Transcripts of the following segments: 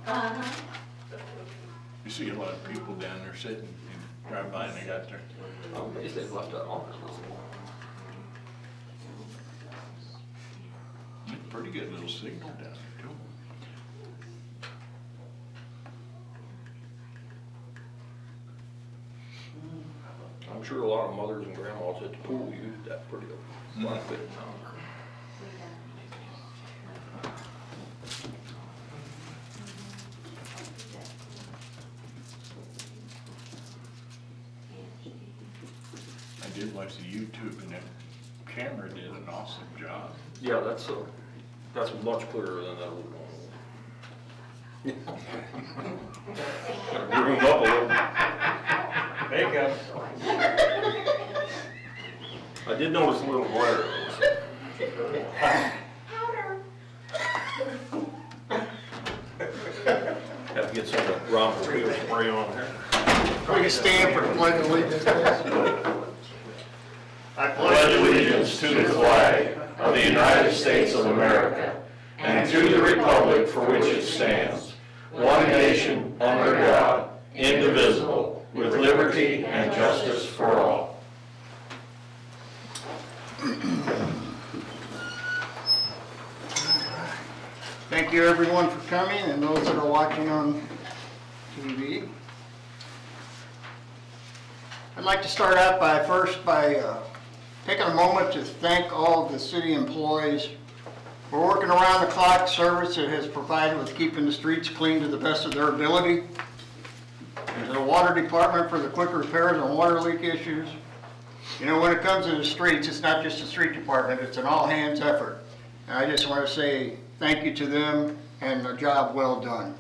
You see a lot of people down there sitting, you drive by and they got their, I'm amazed they've left that on. it's a pretty good little signal down there too. I'm sure a lot of mothers and grandmas at the pool use that pretty quite a bit. I did watch the YouTube and that camera did an awesome job. Yeah, that's much clearer than that old one. Gotta groom up a little. Makeup. I did notice a little glare. Have to get some of the Ron Popeil spray on there. We can stand for the pledge of allegiance. I pledge allegiance to the flag of the United States of America and to the republic for which it stands, one nation, under God, indivisible, with liberty and justice for all. Thank you everyone for coming and those that are watching on TV. I'd like to start out by taking a moment to thank all the city employees for working around the clock service it has provided with keeping the streets clean to the best of their ability. And to the water department for the quick repairs on water leak issues. You know, when it comes to the streets, it's not just the street department, it's an all hands effort. And I just want to say thank you to them and a job well done.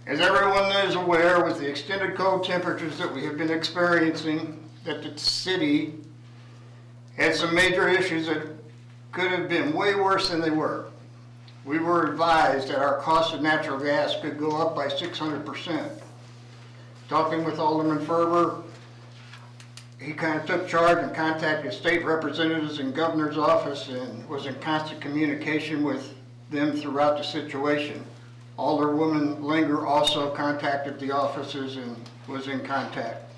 As everyone is aware, with the extended cold temperatures that we have been experiencing, that the city had some major issues that could have been way worse than they were. We were advised that our cost of natural gas could go up by 600%. Talking with Alderman Ferber, he kind of took charge and contacted state representatives and governor's office and was in constant communication with them throughout the situation. Alderwoman Linger also contacted the offices and was in contact.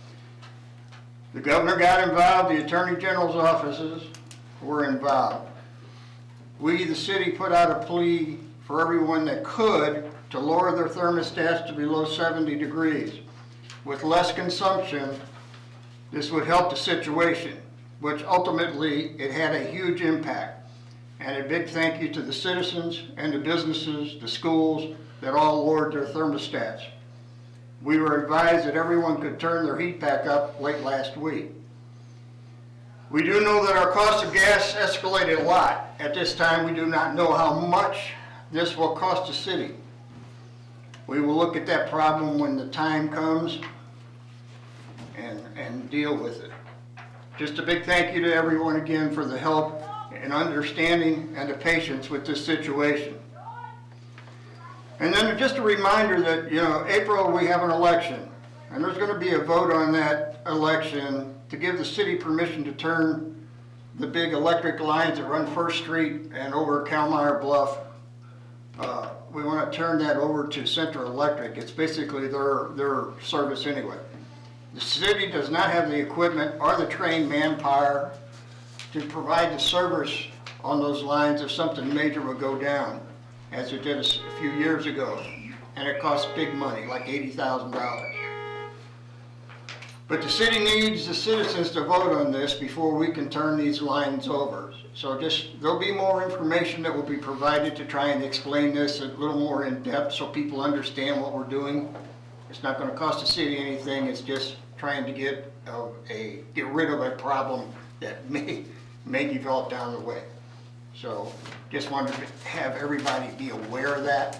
The governor got involved, the attorney general's offices were involved. We, the city, put out a plea for everyone that could to lower their thermostats to below 70 degrees. With less consumption, this would help the situation, which ultimately it had a huge impact. And a big thank you to the citizens and the businesses, the schools, that all lowered their thermostats. We were advised that everyone could turn their heat back up late last week. We do know that our cost of gas escalated a lot. At this time, we do not know how much this will cost the city. We will look at that problem when the time comes and deal with it. Just a big thank you to everyone again for the help and understanding and the patience with this situation. And then just a reminder that, you know, April we have an election, and there's going to be a vote on that election to give the city permission to turn the big electric lines that run First Street and over Kalmeyer Bluff. We want to turn that over to Central Electric. It's basically their service anyway. The city does not have the equipment or the trained manpower to provide the service on those lines if something major would go down, as it did a few years ago, and it costs big money, like $80,000. But the city needs the citizens to vote on this before we can turn these lines over. So there'll be more information that will be provided to try and explain this a little more in depth so people understand what we're doing. It's not going to cost the city anything, it's just trying to get rid of a problem that may develop down the way. So just wanted to have everybody be aware of that.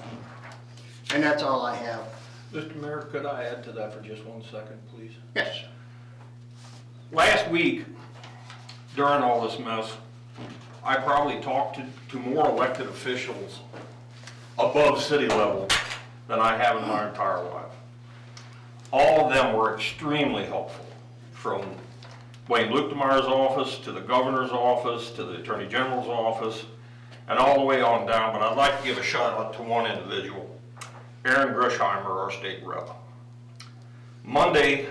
And that's all I have. Mr. Mayor, could I add to that for just 1 second, please? Yes. Last week, during all this mess, I probably talked to more elected officials above city level than I have in my entire life. All of them were extremely helpful, from Wayne Luchtemeyer's office to the governor's office to the attorney general's office and all the way on down, but I'd like to give a shout out to one individual. Aaron Grisheimer, our state rep. Monday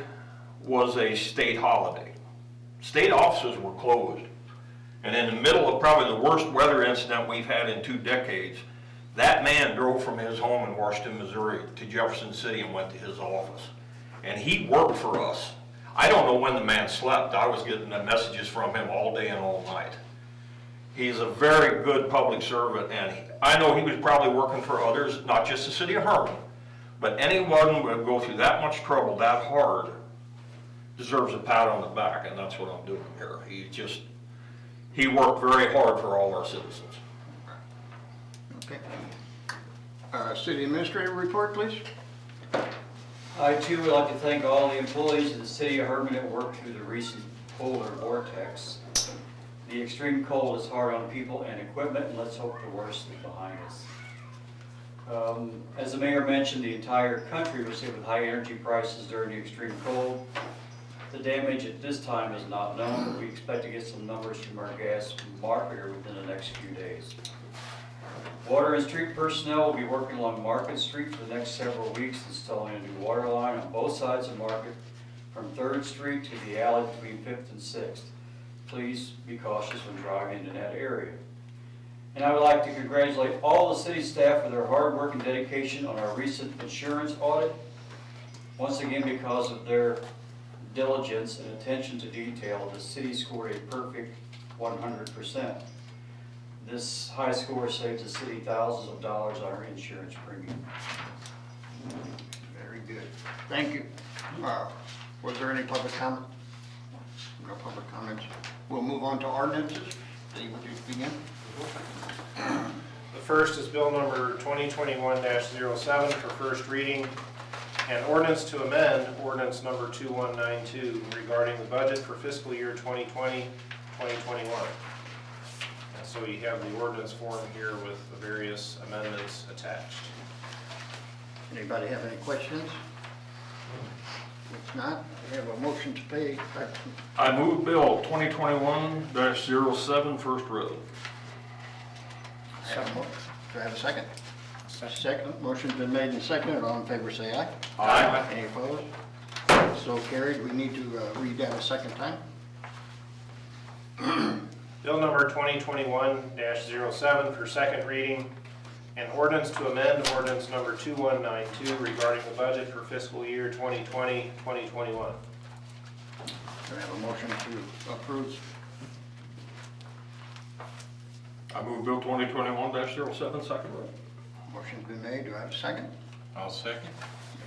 was a state holiday. State offices were closed. And in the middle of probably the worst weather incident we've had in 2 decades, that man drove from his home in Washington, Missouri to Jefferson City and went to his office. And he worked for us. I don't know when the man slept. I was getting the messages from him all day and all night. He's a very good public servant, and I know he was probably working for others, not just the city of Herman, but anyone who would go through that much trouble that hard deserves a pat on the back, and that's what I'm doing here. He worked very hard for all our citizens. Okay. City Administrator report, please. I too would like to thank all the employees of the city of Herman that worked through the recent polar vortex. The extreme cold is hard on people and equipment, and let's hope the worst is behind us. As the mayor mentioned, the entire country was hit with high energy prices during the extreme cold. The damage at this time is not known, but we expect to get some numbers from our gas marketer within the next few days. Water and street personnel will be working along Market Street for the next several weeks, installing a new water line on both sides of Market from 3rd Street to the alley between 5th and 6th. Please be cautious when driving in that area. And I would like to congratulate all the city staff for their hard work and dedication on our recent insurance audit. Once again, because of their diligence and attention to detail, the city scored a perfect 100%. This high score saves the city thousands of dollars on our insurance premium. Very good. Thank you. Was there any public comment? No public comments. We'll move on to ordinances. Steve, would you begin? The first is bill number 2021-07 for first reading, and ordinance to amend ordinance number 2192 regarding the budget for fiscal year 2020-2021. So you have the ordinance form here with the various amendments attached. Anybody have any questions? If not, we have a motion to pay. I move Bill 2021-07, first read. Do I have a second? Second. Motion's been made and seconded. All in favor say aye. Aye. Any opposed? So carried. We need to read that a second time. Bill number 2021-07 for second reading, an ordinance to amend ordinance number 2192 regarding the budget for fiscal year 2020-2021. Do I have a motion to approve? I move Bill 2021-07, second read. Motion's been made. Do I have a second? I'll second.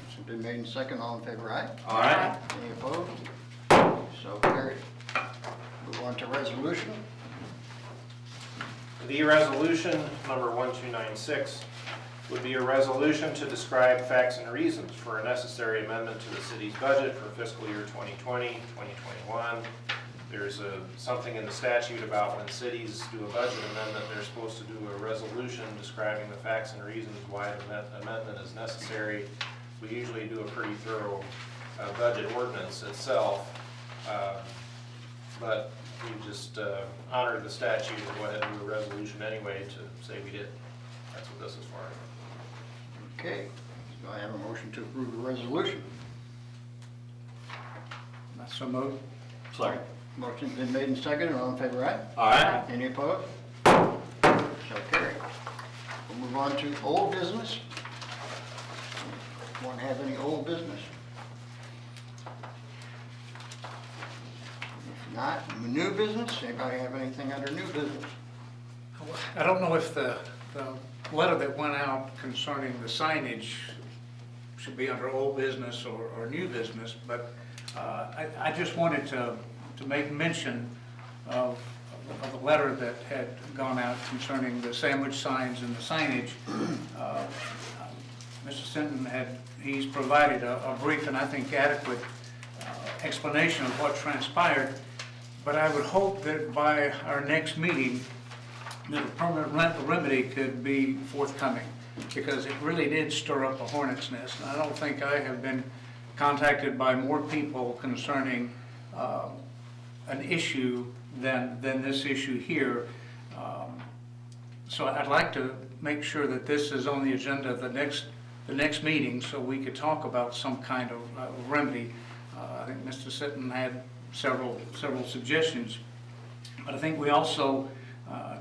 Motion's been made and second. All in favor aye. Aye. Any opposed? So carried. Move on to resolution. The resolution, number 1296, would be a resolution to describe facts and reasons for a necessary amendment to the city's budget for fiscal year 2020-2021. There's something in the statute about when cities do a budget amendment, they're supposed to do a resolution describing the facts and reasons why an amendment is necessary. We usually do a pretty thorough budget ordinance itself, but we just honored the statute and go ahead and do a resolution anyway to say we did. That's what this is for. Okay. Do I have a motion to approve the resolution? So moved. Second. Motion's been made and seconded. All in favor aye. Aye. Any opposed? So carried. We'll move on to old business. Want to have any old business? If not, new business. Anybody have anything under new business? I don't know if the letter that went out concerning the signage should be under old business or new business, but I just wanted to make mention of the letter that had gone out concerning the sandwich signs and the signage. Mr. Sinton he's provided a brief and I think adequate explanation of what transpired, but I would hope that by our next meeting, that a permanent remedy could be forthcoming, because it really did stir up a hornet's nest. And I don't think I have been contacted by more people concerning an issue than this issue here. So I'd like to make sure that this is on the agenda of the next the next meeting so we could talk about some kind of remedy. I think Mr. Sitton had several suggestions, but I think we also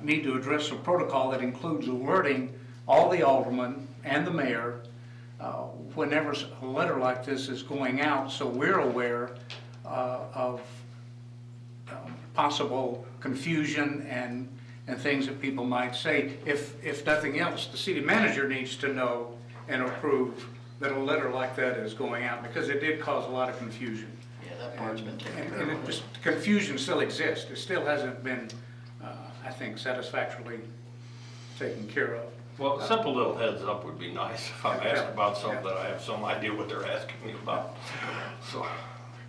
need to address a protocol that includes alerting all the aldermen and the mayor whenever a letter like this is going out, so we're aware of possible confusion and things that people might say. If nothing else, the city manager needs to know and approve that a letter like that is going out, because it did cause a lot of confusion. Yeah, that part's been taken And care it of. just, confusion still exists. It still hasn't been, I think, satisfactorily taken care of. Well, a simple little heads up would be nice if I'm asked about something that I have some idea what they're asking me about. So,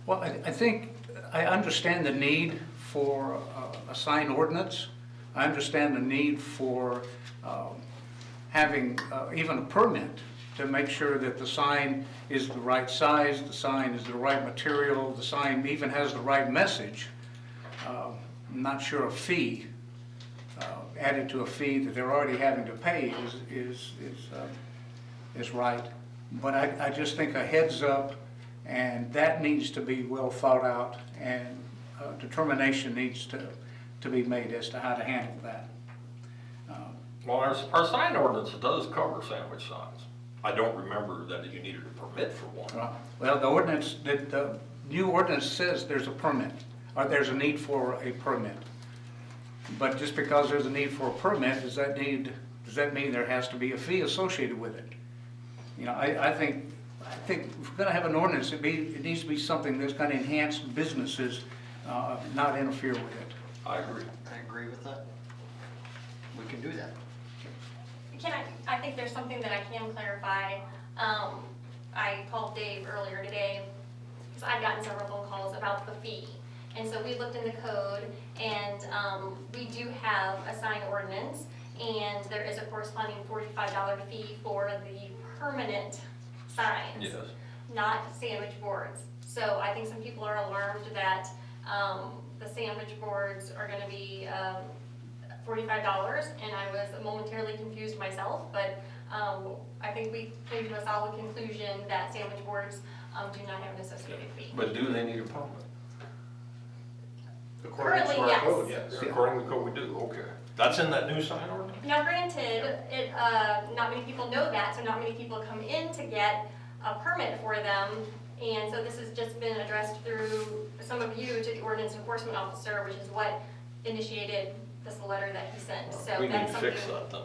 Well, I think, I understand the need for a sign ordinance. I understand the need for having even a permit to make sure that the sign is the right size, the sign is the right material, the sign even has the right message. I'm not sure a fee, added to a fee that they're already having to pay is right. But I just think a heads up, and that needs to be well thought out, and determination needs to be made as to how to handle that. well, our sign ordinance does cover sandwich signs. I don't remember that you needed a permit for one. Well, the new ordinance says there's a permit, or there's a need for a permit. But just because there's a need for a permit, does that mean there has to be a fee associated with it? You know, I think if we're gonna have an ordinance, it needs to be something that's gonna enhance businesses, not interfere with it. I agree. I agree with that. We can do that. I think there's something that I can clarify. I called Dave earlier today, because I've gotten several phone calls about the fee. And so we looked in the code, and we do have a sign ordinance, and there is a corresponding $45 fee for the permanent signs. Yes. Not sandwich boards. So I think some people are alarmed that the sandwich boards are gonna be $45, and I was momentarily confused myself, but I think we came to a solid conclusion that sandwich boards do not have an associated fee. But do they need a permit? According to Currently, our yes. code, yes. According to the code, we do, okay. That's in that new sign ordinance? Now granted, not many people know that, so not many people come in to get a permit for them. And so this has just been addressed through some of you to the ordinance enforcement officer, which is what initiated this letter that he sent. So We need that's to something. fix that then.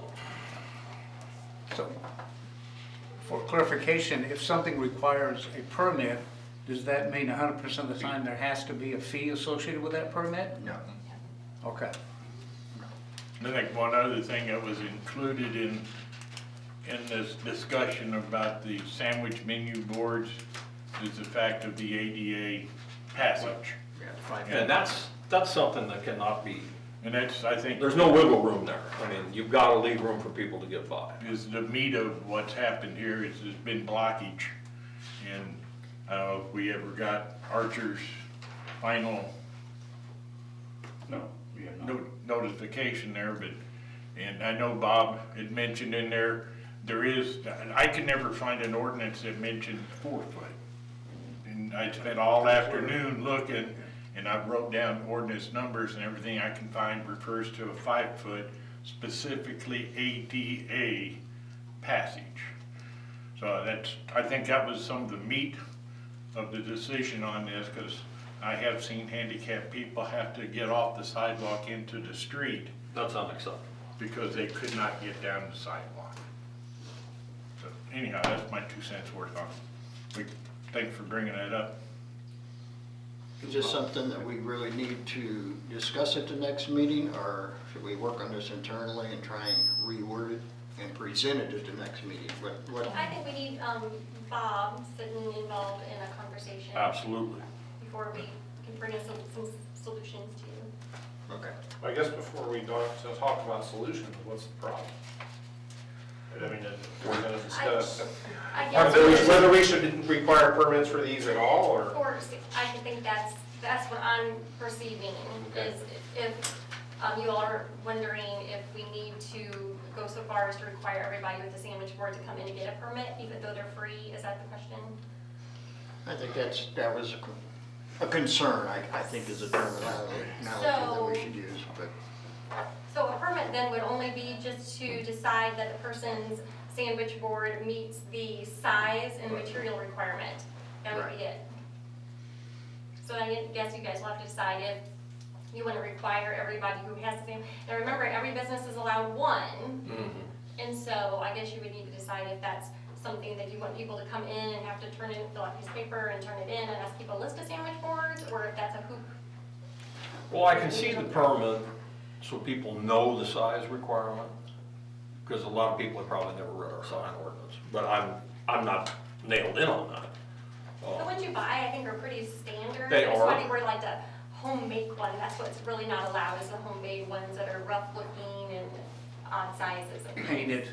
So, for clarification, if something requires a permit, does that mean 100% of the time there has to be a fee associated with that permit? No. Okay. I think one other thing that was included in this discussion about the sandwich menu boards is the fact of the ADA passage. And that's something that cannot be, And that's, I think, there's no wiggle room there. I mean, you've got to leave room for people to get by. is the meat of what's happened here is there's been blockage. And I don't know if we ever got Archer's final notification there, but, and I know Bob had mentioned in there, I could never find an ordinance that mentioned 4 foot. And I spent all afternoon looking, and I wrote down ordinance numbers, and everything I can find refers to a 5 foot, specifically ADA passage. So I think that was some of the meat of the decision on this, because I have seen handicapped people have to get off the sidewalk into the street That's unacceptable. because they could not get down the sidewalk. So anyhow, that's my 2 cents worth on it. Thanks for bringing that up. Is this something that we really need to discuss at the next meeting, or should we work on this internally and try and reword it and present it at the next meeting? What? I think we need Bob sitting involved in a conversation Absolutely. before we can bring us some solutions to you. Okay. I guess before we talk about solutions, what's the problem? I mean, we're gonna discuss I guess. whether we should require permits for these at all, or? Or, I think that's what I'm perceiving, Okay. is if You all are wondering if we need to go so far as to require everybody with a sandwich board to come in and get a permit, even though they're free, is that the question? I think that was a concern, I think is a terminology that we should use, but. So a permit then would only be just to decide that the person's sandwich board meets the size and material requirement. That would be it. So I guess you guys will have to decide if you want to require everybody who has the same. Now remember, every business is allowed one. And so I guess you would need to decide if that's something that you want people to come in and have to turn in, fill out a piece of paper and turn it in and ask people to list of sandwich boards, or if that's a hoop. Well, I can see the permit, so people know the size requirement, because a lot of people have probably never read our sign ordinance, but I'm not nailed in on that. The ones you buy, I think, are pretty standard. They It's are. funny, we're like the home make one, that's what's really not allowed, is the homemade ones that are rough looking and odd sizes. and things. Painted,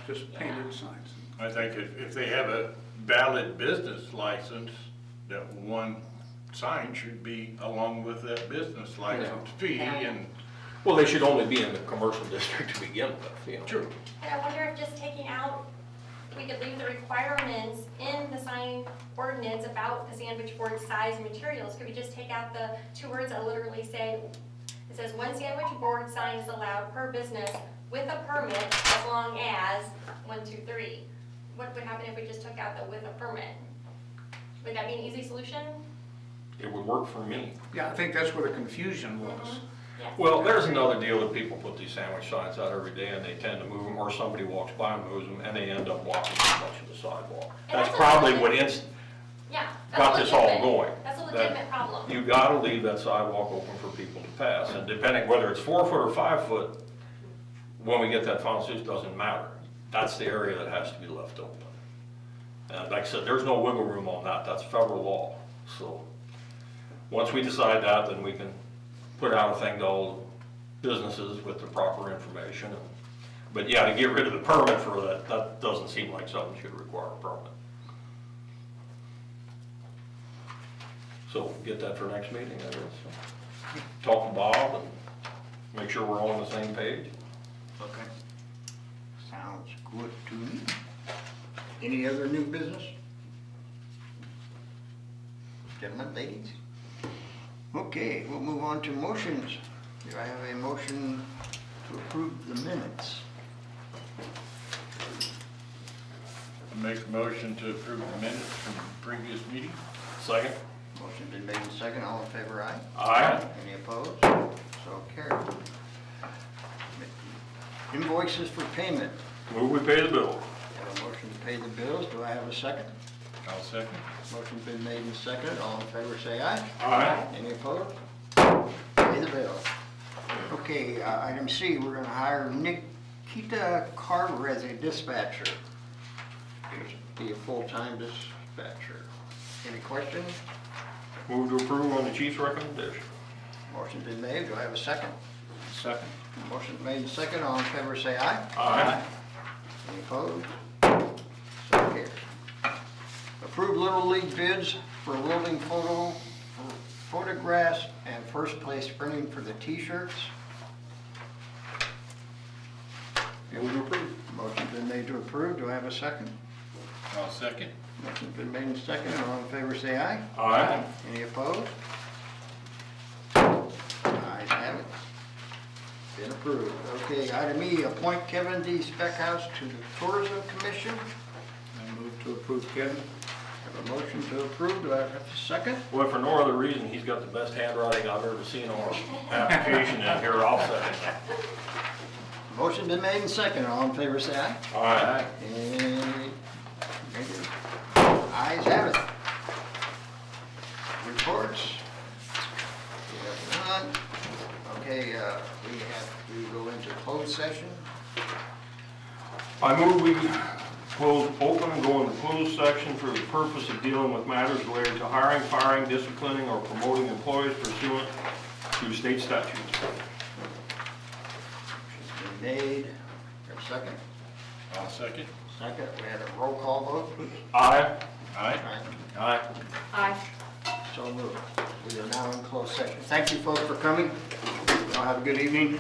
just painted signs. I think if they have a valid business license, that one sign should be along with that business license fee and. Well, they should only be in the commercial district to begin with, Sure. And I wonder if just taking out, we could leave the requirements in the sign ordinance about the sandwich board size and materials. Could we just take out the two words that literally say, it says one sandwich board sign is allowed per business with a permit as long as 1, 2, 3. What would happen if we just took out the with a permit? Would that be an easy solution? It would work for me. Yeah, I think that's where the confusion was. Yes. Well, there's another deal that people put these sandwich signs out every day and they tend to move them, or somebody walks by and moves them, and they end up blocking too much of the sidewalk. And That's that's a probably legitimate- what Yeah. that's got this all legitimate. going. That's a That legitimate problem. You gotta leave that sidewalk open for people to pass, and depending whether it's 4 foot or 5 foot, when we get that final decision, doesn't matter. That's the area that has to be left open. And like I said, there's no wiggle room on that, that's federal law. So, once we decide that, then we can put out a thing to all businesses with the proper information. But yeah, to get rid of the permit for that, that doesn't seem like something should require a permit. So get that for next meeting, I guess. Talk to Bob and make sure we're all on the same page. Okay. Sounds good to me. Any other new business? Gentlemen, ladies? Okay, we'll move on to motions. Do I have a motion to approve the minutes? I make a motion to approve the minutes from the previous meeting. Second? Motion been made and second, all in favor, aye? Aye. Any opposed? So carried. Invoices for payment. Move we pay the bill. Have a motion to pay the bills, do I have a second? I'll second. Motion's been made and seconded, all in favor say aye. Aye. Any opposed? Pay the bill. Okay, item C, we're gonna hire Nikita Carver as a dispatcher. Be a full-time dispatcher. Any questions? Move to approve on the chief's recommendation. Motion's been made, do I have a second? Second. Motion's made and seconded, all in favor say aye. Aye. Any opposed? So carried. Approve Little League bids for welding photographs and first place printing for the t-shirts. Move to approve. Motion's been made to approve, do I have a second? I'll second. Motion's been made and seconded, all in favor say aye. Aye. Any opposed? Ayes have it. Been approved. Okay, item E, appoint Kevin D. Speckhouse to the Tourism Commission. I move to approve Kevin. Have a motion to approve, do I have a second? Well, for no other reason, he's got the best handwriting I've ever seen on an application in here, I'll second that. Motion been made and seconded, all in favor say aye. Aye. Any negative? Ayes have it. Reports. We have none. Okay, we have to go into closed session. I move we open and go into closed section for the purpose of dealing with matters related to hiring, firing, disciplining, or promoting employees pursuant to state statutes. Motion's been made. Have a second? I'll second. Second, we had a roll call vote, please. Aye. Aye. Aye. Aye. So moved. We are now in closed session. Thank you folks for coming. Y'all have a good evening.